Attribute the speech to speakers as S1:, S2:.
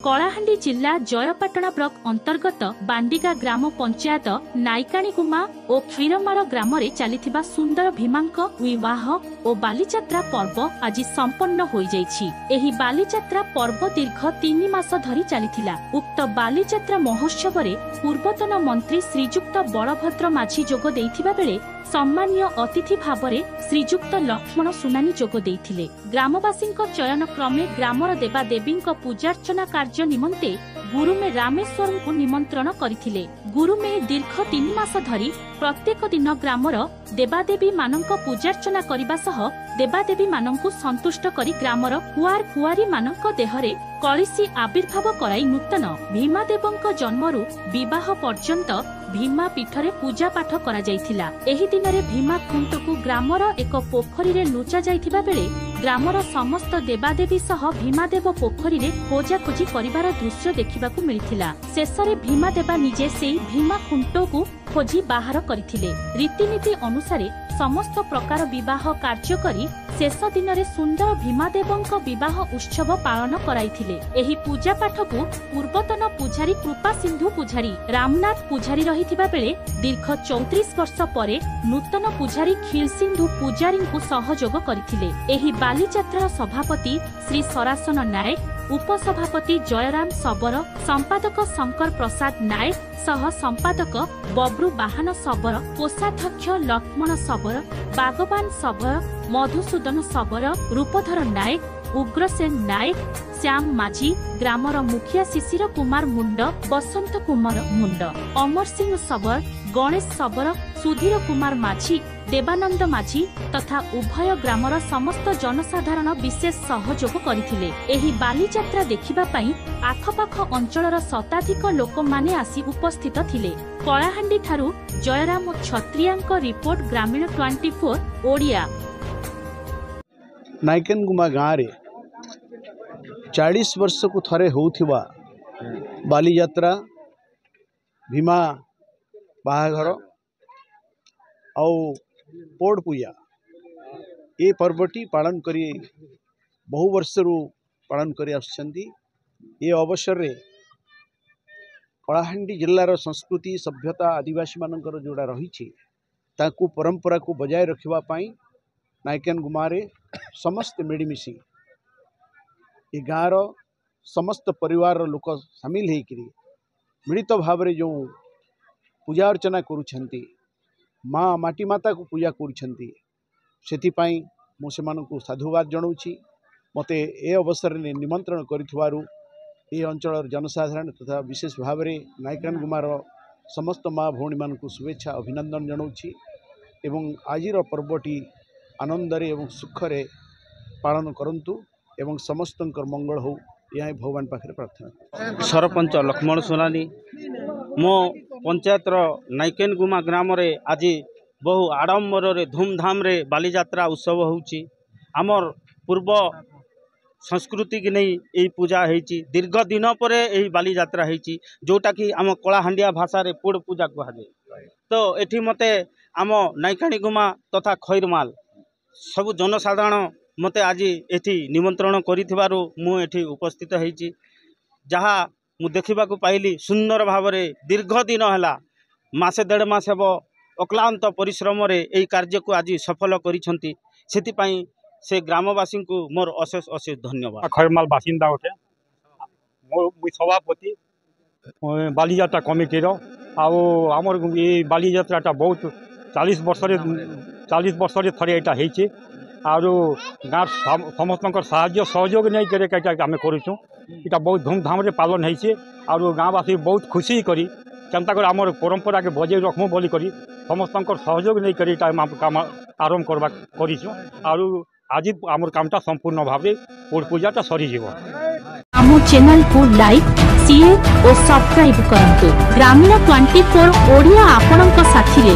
S1: कलाहांडी जिला जयपाटना ब्लॉक अंतर्गत बांडिगा ग्राम पंचायत नायकाणीगुमा और क्षीरमार ग्राम रे चलीथिबा सुंदर भीमांक विवाह और बालीजात्रा पर्व आज संपन्न हो जाइछि। एही बालीजात्रा पर्व दीर्घ 3 मास धरी चलीथिला। उक्त बालीजात्रा महोत्सव रे पूर्वतन मंत्री श्रीजुक्त बलभद्र माझी जोग देइथिबा बेले सम्मानीय अतिथि भावरे श्रीजुक्त लक्ष्मण सुनानी जोग देइथिले। ग्रामवासी चयन क्रमे ग्रामर देवादेवी पूजार्चना कार्य निमंते गुरुमे रामेश्वर को निमंत्रण करथिले। गुरुमे दीर्घ 3 मास धरी प्रत्येक दिन ग्रामर देवादेवी मानक पूजार्चना करबा सह देवादेवी मानक संतुष्ट करी ग्रामर कुआर कुआरी मानक देहरे कलिसी आविर्भाव कराई नूतन भीमादेवଙ୍କ जन्मरू विवाह पर्यंत भीमा पीठरे पूजा पाठ करा जायथिला। एही दिनरे भीमा खुंटकु ग्रामर एक पोखरी रे लुचा जायथिबा बेले ग्रामर समस्त देवादेवी सह भीमादेव पोखरी रे खोजाखोजी करिवार दृश्य देखिबाकु मिलिथिला। शेषरे भीमादेवा निजे सेई भीमा खुंटकु खोजी बाहर करथिले। रीतिनीति अनुसारे समस्त प्रकार विवाह कार्य करी शेष दिन रे सुंदर भीमादेवଙ୍କ विवाह उत्सव पालन कराइथिले। एही पूजा पाठकु पूर्वतन पुजारी कृपा सिंधु पुजारी रामनाथ पुजारी रहिथिबा बेले दीर्घ 34 वर्ष परे नूतन पुजारी खील सिंधु पुजारी को सहयोग करथिले। एही बालीजात्रा सभापति श्री सरासन नायक, उपसभापति जयराम सबर, संपादक शंकर प्रसाद नायक सह संपादक बब्रु बाहन सबर, कोषाध्यक्ष लक्ष्मण सबर, बागवान सबर, मधुसूदन सबर, रूपधर नायक, उग्रसेन नायक, श्याम माझी, ग्रामर मुखिया शिशिर कुमार मुंड, बसंत कुमार मुंड, अमर सिंह सबर, गणेश सबर, सुधीर कुमार माझी, देवानंद माझी तथा उभय ग्रामर समस्त जनसाधारण विशेष सहयोग करथिले। एही बालीजात्रा देखिबा पई आखपाख अंचलर शताधिक लोक माने आसी उपस्थित थिले। कलाहांडी थारु जयराम छत्रियांक रिपोर्ट ग्रामीण 24 ओडिया।
S2: नायकाणीगुमा गाँव रे 40 वर्ष को थरे होउथिबा बालीजात्रा भीमा बाहाघर आउ पोड़ पूजा ये पर्वटी पालन करी बहु वर्ष रु पालन करी आछंती। ये अवसर रे कलाहांडी जिल्लार संस्कृति सभ्यता आदिवासी मानकर जोड़ा रही ताकू परंपरा को बजाय रखिबा पई नायकाणीगुमा रे समस्त मिलीमिशी ये गाँव समस्त परिवार लोक सामिल होकर मिलित भाव जो पूजा अर्चना करुछंती माँ माटी माता को पूजा करुछंती सेथिपाई मु सेमानकु साधुवाद जणाउछि। मते ए अवसर में निमंत्रण करिथवारु ए अंचल जनसाधारण तथा विशेष भाव में नायकाणीगुमार समस्त माँ भौणी मानकु शुभेच्छा अभिनंदन जणाउछि एवं आजिर पर्वटी आनंदरे एवं सुखरे पालन करंतु एवं समस्तंकर मंगल हो यह भगवान पाखे प्रार्थना।
S3: सरपंच लक्ष्मण सुनानी मो पंचायत नायकाणीगुमा ग्राम रे आज बहु आडंबर रे धूमधाम रे बालीजात्रा उत्सव होउची। आमर पूर्व संस्कृति की नहीं यही पूजा होइची। दीर्घ दिन पर यही बालीजात्रा होइची जोटा कि आम कलाहांडिया भाषा रे पोड़ पूजा कहुए। तो एठी मते आम नायकाणीगुमा तथा खैरमाल सबु जनसाधारण मते आज एठी निमंत्रण करिथिबारु मु एठी उपस्थित होइची। जहा मु देखा पाइली सुंदर भाव में दीर्घ दिन है मासे 1.5 मास हेब अक्लांत परिश्रम रे यही कार्य को आज सफल करिसंती। सेतिपाई से ग्रामवासी को मोर अशेष अशेष धन्यवाद।
S4: खैरमाल बासिंदा उठे मोर सभापति बालीजात्रा कमिटी आमर ये बालीजात्रा बहुत 40 वर्ष थे यहाँ आरो गाँव समस्त साहाय्य सहयोग नहीं करे आम करूँ। इटा बहुत धूमधाम रे पालन होइछे आरो गाँववासी बहुत खुशी करी केनता कर आमर परंपरा के बजे रखमु बोली करी समस्त सहयोग नहीं करी काम आरंभ करबा करिछु आरो आज आमर कामटा संपूर्ण भाव पोड़ पूजाटा सरी जीव।
S1: आम चैनल को लाइक शेयर और सब्सक्राइब करंतु। ग्रामीण 24 ओडिया आपणक साथी रे